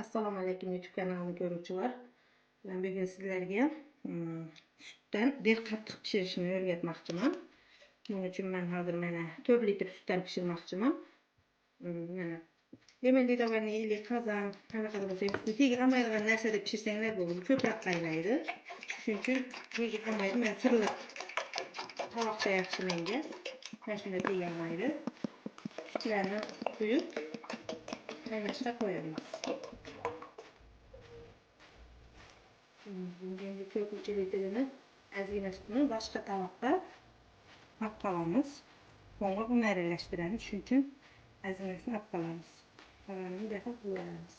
Assalomu alaykum YouTube kanalini ko'ruvchilar. Men bugun sizlarga sutdan dek qattiq pishirishni o'rgatmoqchiman. Buning uchun men hozir mana 4 litr sutdan pishirmoqchiman. Mana demak ili qozon qanaqa bo'lsa, sutiga olmaydigan narsada pishirsanglar bo'ladi. Ko'proq qaynaydi. Shuning uchun o'zi olmaydi. Men sirli tovoqda yaxshi menga. Mana shunday tegolmaydi. Sutlarni quyib qaynashga qo'yamiz. Endi 4 litrini ozgina sutni boshqa tovoqqa olib qolamiz. Bunga uni aralashtiramiz. Shuning uchun ozginasini olib qolamiz. Qolganini daf'a qo'yamiz.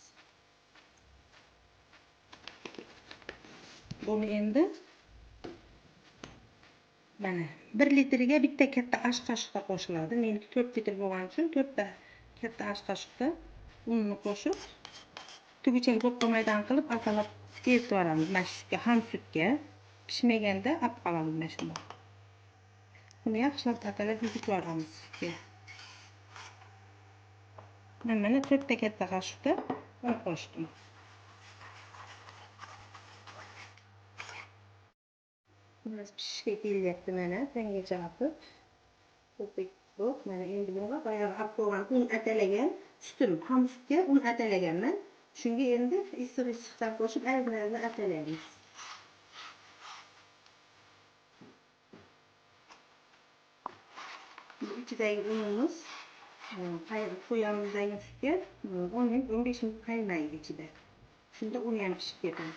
Buni endi mana 1 litrga bitta katta osh qoshiqda qo'shiladi. Meniki 4 litr bo'lgani uchun 4 ta katta osh qoshiqda unni qo'shib tuguchak bo'pqamaydan qilib arqalab sevib yuboramiz. Mana sutga, ham sutga pishmaganda olib qolamiz mana shunday. Buni yaxshilab arqalab yuzib yuboramiz sutga. Men mana 4 ta katta qoshiqda un qo'shdim. Biraz pishishga kelyapti mana tangacha qilib. Ko'pik bu mana endi bunga boyagi olib qo'ygan un atalagan sutim, ham sutga un atalaganman. Shunga endi issiq-issiqdan qo'shib ozgina atalaymiz. Bu ichidagi unimiz qo'yamizdagi sutga 10-15 minut qaynaydi ichida. Shunda uni ham pishib ketadi.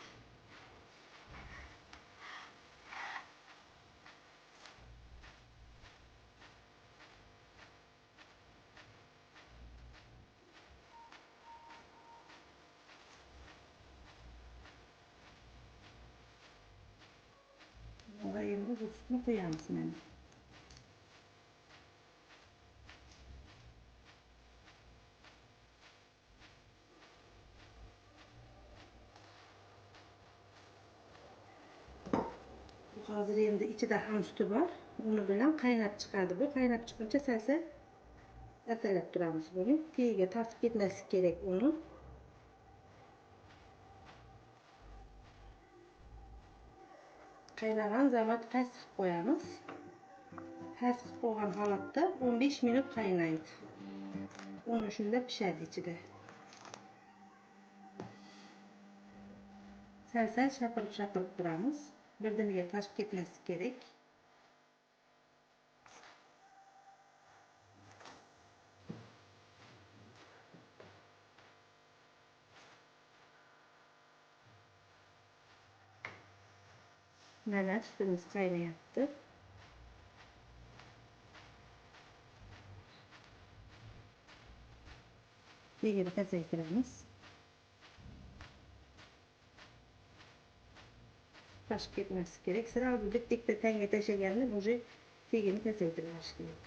Bunga endi bu sutni qo'yamiz mana. Hozir endi ichida ham suti bor. Uni bilan qaynab chiqadi. Bu qaynab chiqquncha sal-sal atalab turamiz buni. Tagiga tortib ketmaslik kerak uni. Qaynagan zamat past qilib qo'yamiz. Past qilib qo'ygan holatda 15 minut qaynaydi. Uni shunda pishadi ichida. Sal-sal shapirib turamiz. Birdaniga toshib ketmaslik kerak. Mana sutimiz qaynayapti. Tegini pasaytiramiz. Toshib ketmaslik kerak. Siraldi bitta tanga tashlaganda уже tegini pasaytirish kerak.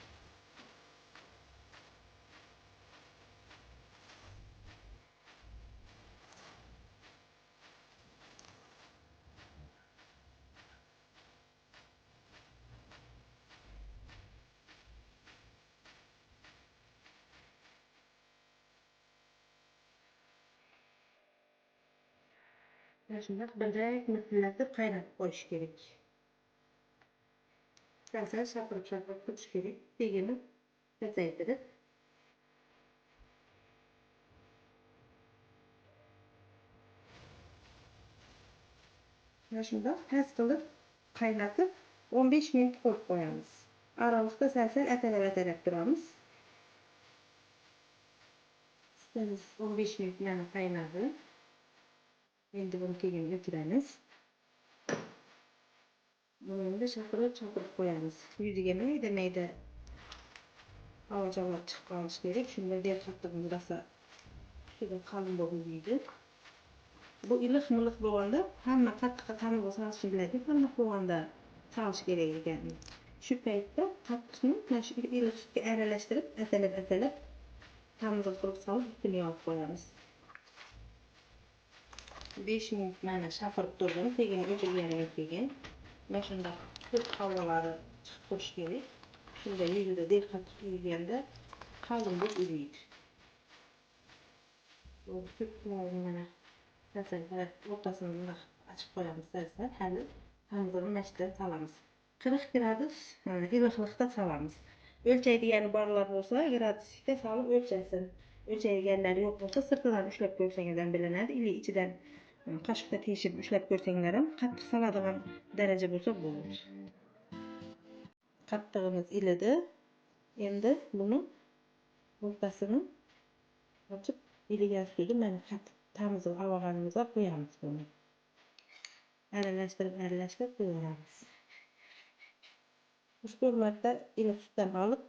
Shunday birdek miltillatib qaynatib qo'yish kerak. Sal-sal shapirib turish kerak. Tegini pasaytirib. Mana shunday past qilib qaynatib 15 minut qo'yib qo'yamiz. Aralıqda sal-sal atalab turamiz. Sutimiz 15 minut yana qaynadi. Endi buni keyin o'chiramiz. Buni endi shapirib qo'yamiz. Yuziga mayda ovojalar chiqib qolishi kerak. Shunda der qattig'ini rosa juda qalin bo'lmaydi. Bu iliq-miliq bo'lganda hamma qattiqqa qanday solishni biladi. Qanday bo'lganda solish kerak ekan. Shu paytda qattiqni mana shu iliq sutga aralashtirib, atalab tamizga qilib solib, ustini yopib qo'yamiz. 5 minut mana shapirib turdim. Tegini o'chirganimdan keyin mana shunda sut havolari chiqib turishi kerak. Shunda yuzida der qattiq yurganda qalin bo'lib uriydi. Bu sütlerini mana mesela ortasını da açıp koyamız dersen hadi hamurunu meşte salamız. 40 gradus ılıklıkta salamız. Ölçeydiğeni barlar olsa gradusda salıp ölçersin. Ölçeydiğenleri yok olsa sırtından üçlep görsengizden bilinedi. İli içiden kaşıkta teşip üçlep görsenglerim katı saladığın derece olsa bu olur. Kattığımız ilidi. Endi bunu ortasını açıp iligen sürdü. Ben tamızı avaganımıza koyamız bunu. Aralashtirib koyamiz. Ushbu marta iliq sutdan olib,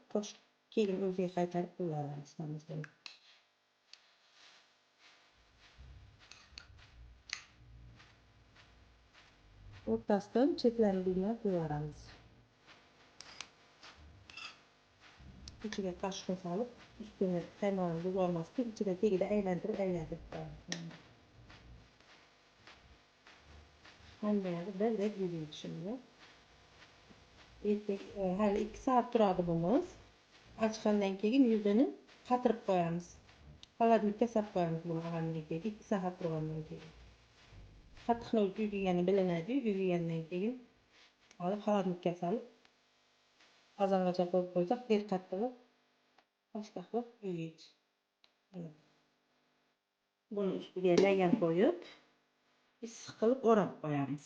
keyin o'ziga qaytarib qo'yamiz tamizdan. O'rtasidan chetlarini bilmay qo'yamiz. İçine kaşık salıp üstüne kaymağını buzolmasın. İçine tegide aylantirib qo'yamiz. Hammayani birdek yuzaydi şimdi. Hali 2 saat turadi bunimiz. Açgandan keyin yuzini qatirib qo'yamiz. Xolodilnikka solib qo'yamiz buni olgandan keyin 2 soat turgandan keyin. Qatiqni yuvilgani bilinadi. Yuvilgandan keyin olib xolodilnikka solib qozongacha qo'yib qo'ysak, bir qattiqi qashqaqlab yuviydi. Buni ustiga lagan qo'yib, issiq qilib o'rab qo'yamiz.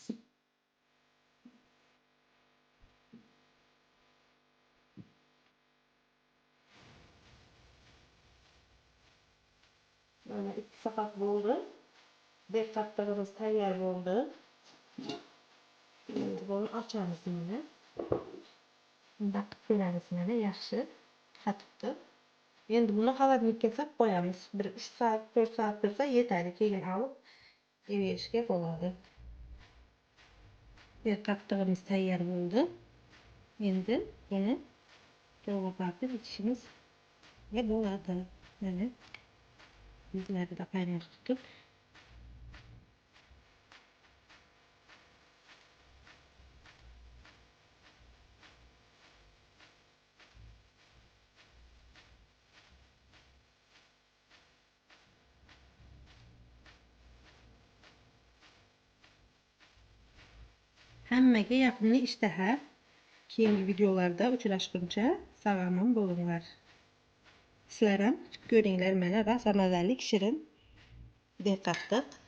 Mana 2 soat bo'ldi. Bir qattig'imiz tayyor bo'ldi. Endi buni ochamiz mana. Bunda qilib ko'ramiz mana yaxshi qatibdi. Endi buni xolodilnikka solib qo'yamiz. Bir 3 soat, 4 soat tursa yetadi. Keyin olib yeyishga bo'ladi. Bir qattig'imiz tayyor bo'ldi. Endi buni to'g'ratib ichishimiz bo'ladi. Mana yuzlarida qaynoq tutib hammaga yoqimli ishtaha. Keyingi videolarda uchrashguncha sog'lom bo'linglar. Sizlar ham ko'ringlar mana rosa mazali shirin deb qattiq